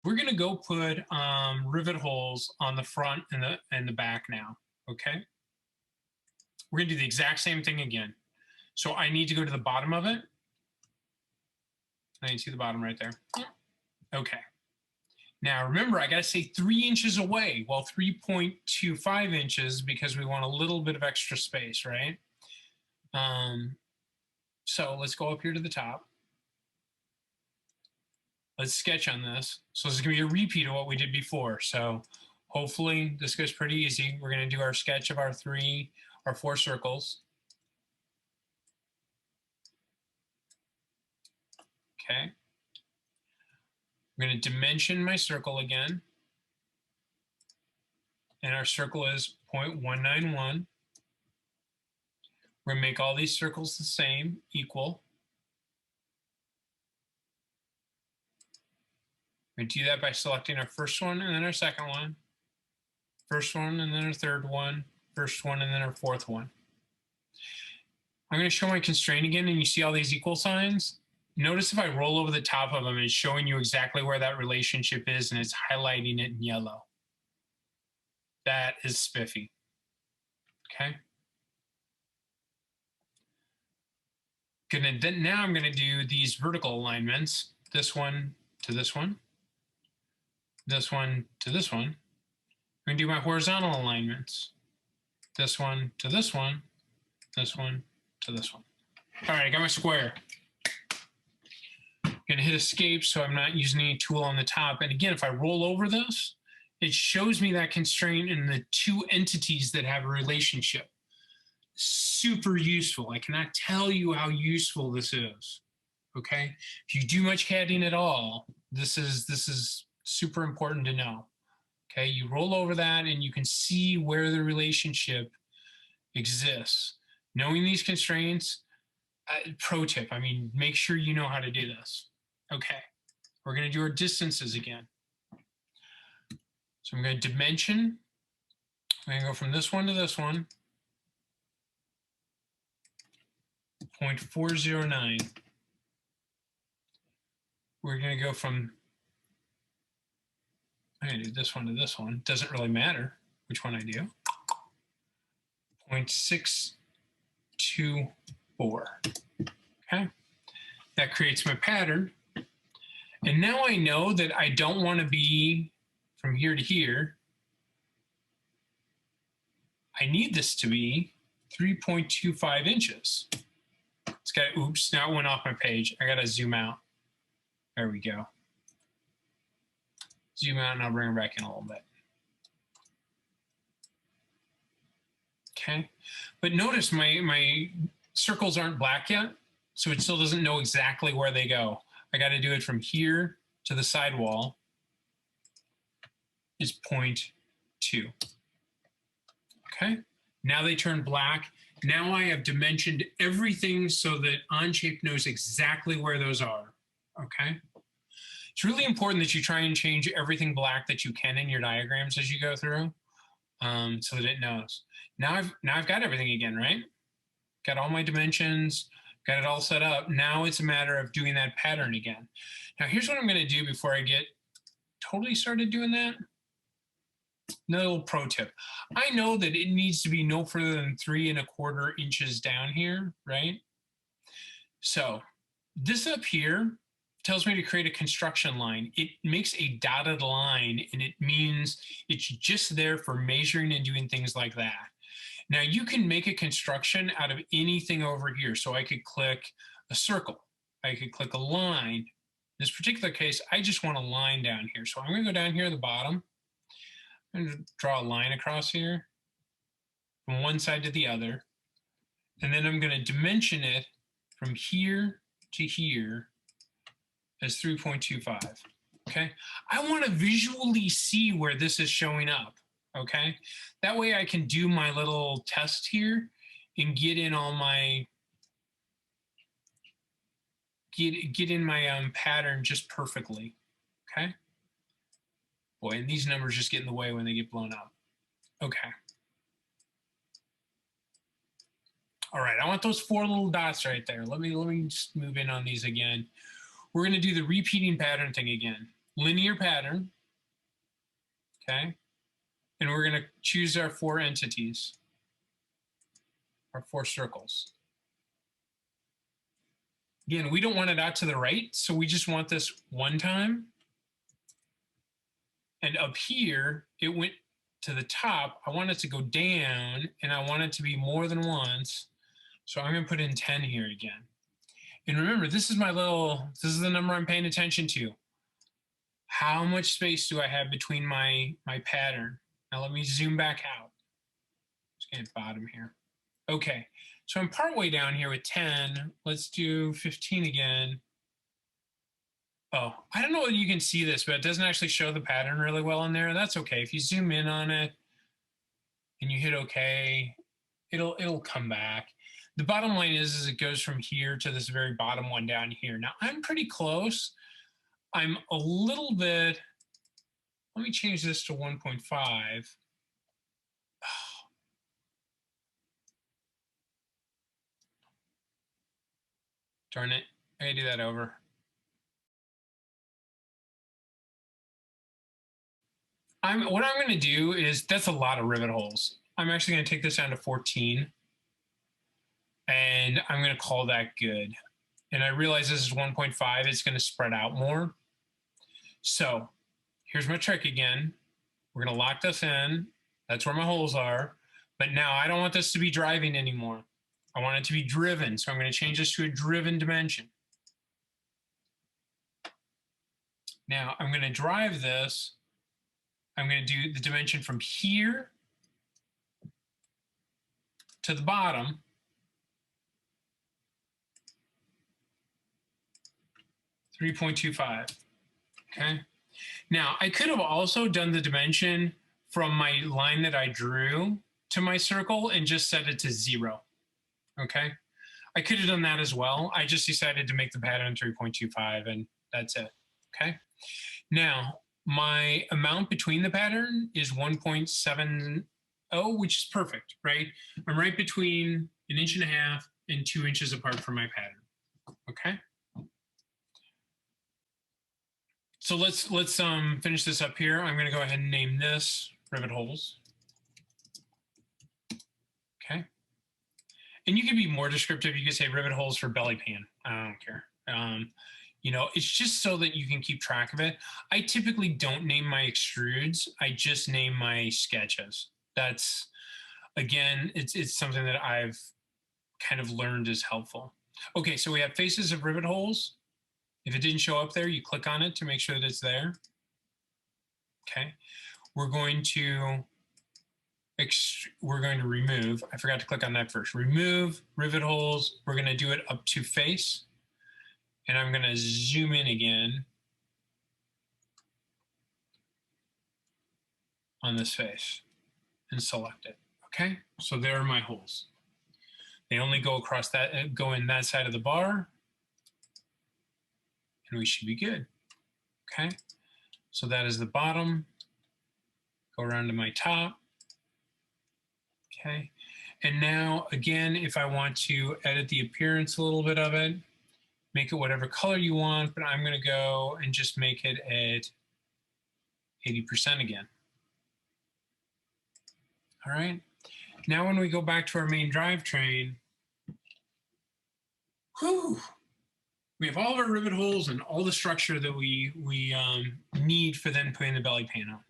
We're going to go put rivet holes on the front and the back now, okay? We're going to do the exact same thing again. So I need to go to the bottom of it. I can see the bottom right there. Okay. Now remember, I got to say 3 inches away. Well, 3.25 inches because we want a little bit of extra space, right? So let's go up here to the top. Let's sketch on this. So this is going to be a repeat of what we did before. So hopefully this goes pretty easy. We're going to do our sketch of our 4 circles. Okay. I'm going to dimension my circle again. And our circle is 0.191. We're going to make all these circles the same, equal. We're going to do that by selecting our first one and then our second one, first one and then our third one, first one and then our fourth one. I'm going to show my constraint again, and you see all these equal signs. Notice if I roll over the top of them, it's showing you exactly where that relationship is, and it's highlighting it in yellow. That is spiffy. Okay. Now I'm going to do these vertical alignments, this one to this one, this one to this one. I'm going to do my horizontal alignments, this one to this one, this one to this one. All right, I got my square. I'm going to hit escape so I'm not using any tool on the top. And again, if I roll over this, it shows me that constraint in the 2 entities that have a relationship. Super useful. I cannot tell you how useful this is. Okay, if you do much CADing at all, this is super important to know. Okay, you roll over that and you can see where the relationship exists. Knowing these constraints, pro tip, I mean, make sure you know how to do this. Okay, we're going to do our distances again. So I'm going to dimension. I'm going to go from this one to this one. 0.409. We're going to go from, I'm going to do this one to this one. Doesn't really matter which one I do. 0.624. Okay. That creates my pattern. And now I know that I don't want to be from here to here. I need this to be 3.25 inches. It's got, oops, now it went off my page. I got to zoom out. There we go. Zoom out and I'll bring it back in a little bit. Okay, but notice my circles aren't black yet, so it still doesn't know exactly where they go. I got to do it from here to the sidewall is 0.2. Okay, now they turn black. Now I have dimensioned everything so that Onshape knows exactly where those are. Okay, it's really important that you try and change everything black that you can in your diagrams as you go through, so that it knows. Now I've got everything again, right? Got all my dimensions, got it all set up. Now it's a matter of doing that pattern again. Now here's what I'm going to do before I get totally started doing that. Another little pro tip. I know that it needs to be no further than 3¼ inches down here, right? So this up here tells me to create a construction line. It makes a dotted line, and it means it's just there for measuring and doing things like that. Now you can make a construction out of anything over here. So I could click a circle. I could click a line. In this particular case, I just want a line down here. So I'm going to go down here at the bottom. I'm going to draw a line across here from one side to the other. And then I'm going to dimension it from here to here as 3.25. Okay. I want to visually see where this is showing up. Okay. That way I can do my little test here and get in all my, get in my pattern just perfectly. Okay. Boy, and these numbers just get in the way when they get blown up. Okay. All right, I want those 4 little dots right there. Let me just move in on these again. We're going to do the repeating pattern thing again. linear pattern, okay? And we're going to choose our 4 entities, our 4 circles. Again, we don't want it out to the right, so we just want this one time. And up here, it went to the top. I want it to go down, and I want it to be more than once. So I'm going to put in 10 here again. And remember, this is the number I'm paying attention to. How much space do I have between my pattern? Now let me zoom back out. Let's get bottom here. Okay, so I'm partway down here with 10. Let's do 15 again. Oh, I don't know whether you can see this, but it doesn't actually show the pattern really well in there. That's okay. If you zoom in on it and you hit OK, it'll come back. The bottom line is it goes from here to this very bottom one down here. Now, I'm pretty close. I'm a little bit, let me change this to 1.5. Oh. Darn it, I gotta do that over. What I'm gonna do is, that's a lot of rivet holes. I'm actually gonna take this down to 14. And I'm gonna call that good. And I realize this is 1.5, it's gonna spread out more. So here's my trick again. We're gonna lock this in. That's where my holes are. But now I don't want this to be driving anymore. I want it to be driven. So I'm gonna change this to a driven dimension. Now I'm gonna drive this. I'm gonna do the dimension from here to the bottom. .25. Okay. Now I could have also done the dimension from my line that I drew to my circle and just set it to 0. Okay. I could have done that as well. I just decided to make the pattern 3.25 and that's it. Okay. Now my amount between the pattern is 1.70, which is perfect, right? I'm right between 1.5 inches and 2 inches apart from my pattern. Okay. So let's finish this up here. I'm going to go ahead and name this rivet holes. Okay. And you can be more descriptive. You can say rivet holes for belly pan. I don't care. You know, it's just so that you can keep track of it. I typically don't name my extrudes. I just name my sketches. That's, again, it's something that I've kind of learned is helpful. Okay, so we have faces of rivet holes. If it didn't show up there, you click on it to make sure that it's there. Okay. We're going to remove, I forgot to click on that first. Remove rivet holes. We're going to do it up to face. And I'm going to zoom in again on this face and select it. Okay. So there are my holes. They only go across that, go in that side of the bar. And we should be good. Okay, so that is the bottom. Go around to my top. Okay, and now again, if I want to edit the appearance a little bit of it, make it whatever color you want, but I'm going to go and just make it at 80% again. All right, now when we go back to our main drivetrain, whew, we have all of our rivet holes and all the structure that we need for then putting the belly pan on.